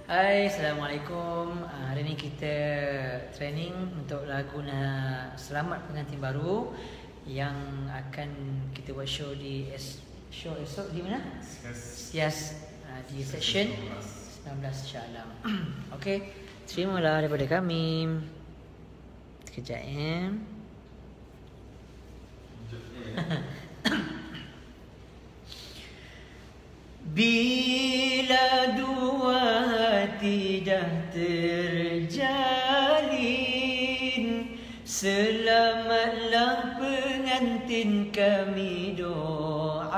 Hai, Assalamualaikum. Hari ni kita training untuk lagu Selamat Pengantin Baru yang akan kita buat show di show esok di mana? Yes, di session 19 insya-Allah. Okey, terimalah daripada kami. Sekejap ya. Bila dua hati dah terjalin, selamatlah pengantin kami doakan.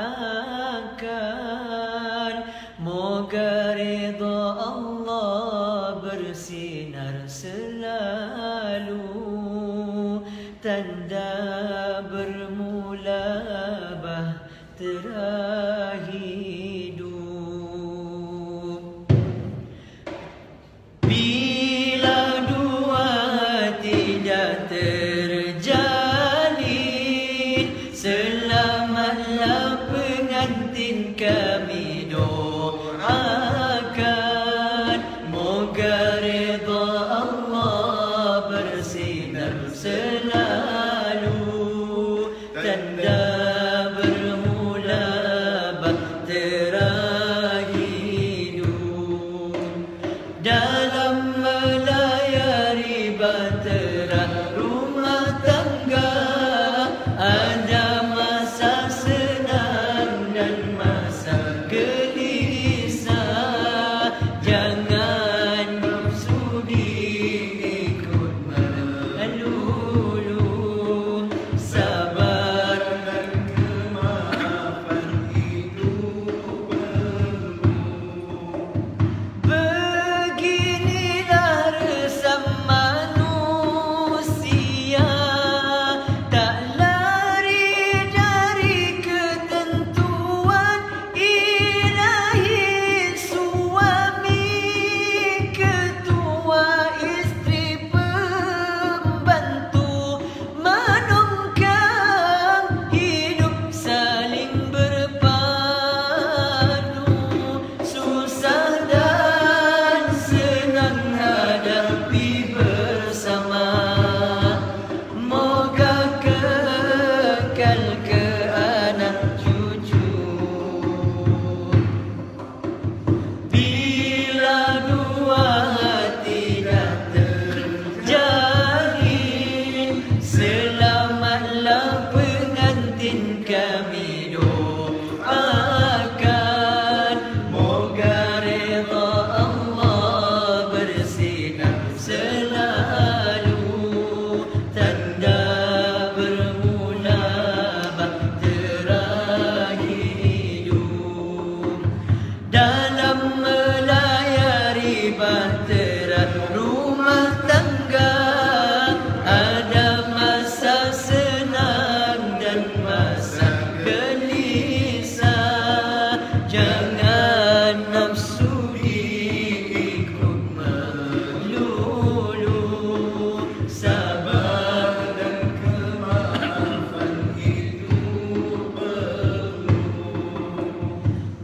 Moga redha Allah bersinar selalu, tanda bermula bahtera hidup. Bila dua hati dah terjalin, selamatlah pengantin kami doakan. Moga redha Allah bersinar selalu, tanda bermula bahtera hidup. Dalam melayari bahtera rumah tangga, ada masa senang dan masa gelisah. Jangan bersudi ikut melulu, sabar dan kemaafan hidup beginilah resam manusia, tak lari dari ketentuan ilahi. Suami ketua, istri pembantu, menunggang hidup saling berpadu. Susah dan senang hadapi bersama, moga kekal ke anak cucu. Bila dua hati dah terjalin, selamatlah pengantin kami doakan. Moga redha Allah bersinar selalu, tanda bermula bahtera hidup. Dalam melayari bahtera rumah tangga, ada masa senang dan masa gelisah. Jangan nafsu diikut melulu, sabar dan kemaafan hidup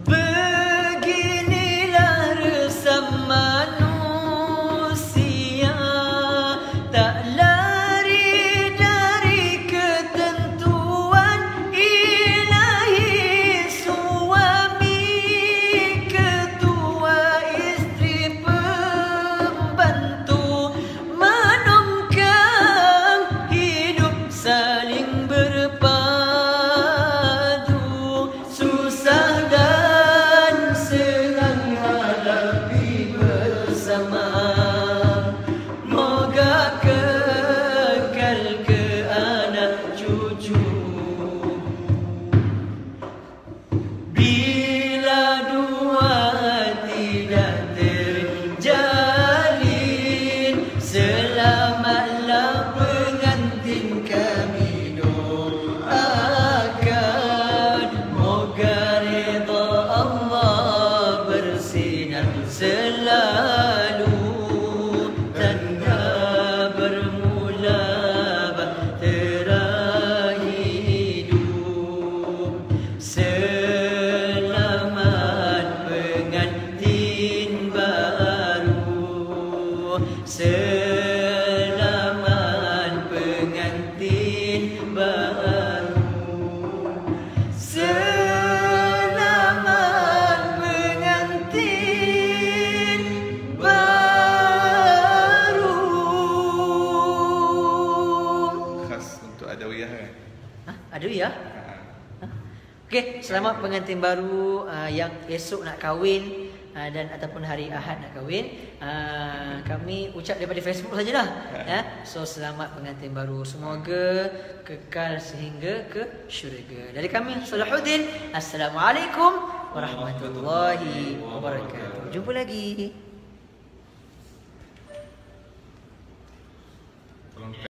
beginilah resam manusia, tak lari dari ketentuan ilahi. Suami ketua, istri pembantu, menunggang hidup saling berpadu. Susah dan senang hadapi bersama, moga kekal ke anak cucu. Bila dua hati dah terjalin, selamatlah pengantin kami doakan. Moga redha Allah bersinar selalu, tanda bermula bahtera hidup. Selamat pengantin baru. Okey, selamat pengantin baru yang esok nak kahwin dan ataupun hari Ahad nak kahwin. Kami ucap daripada Facebook sajalah. So selamat pengantin baru. Semoga kekal sehingga ke syurga. Dari kami Salahuddin. Assalamualaikum warahmatullahi wabarakatuh. Jumpa lagi.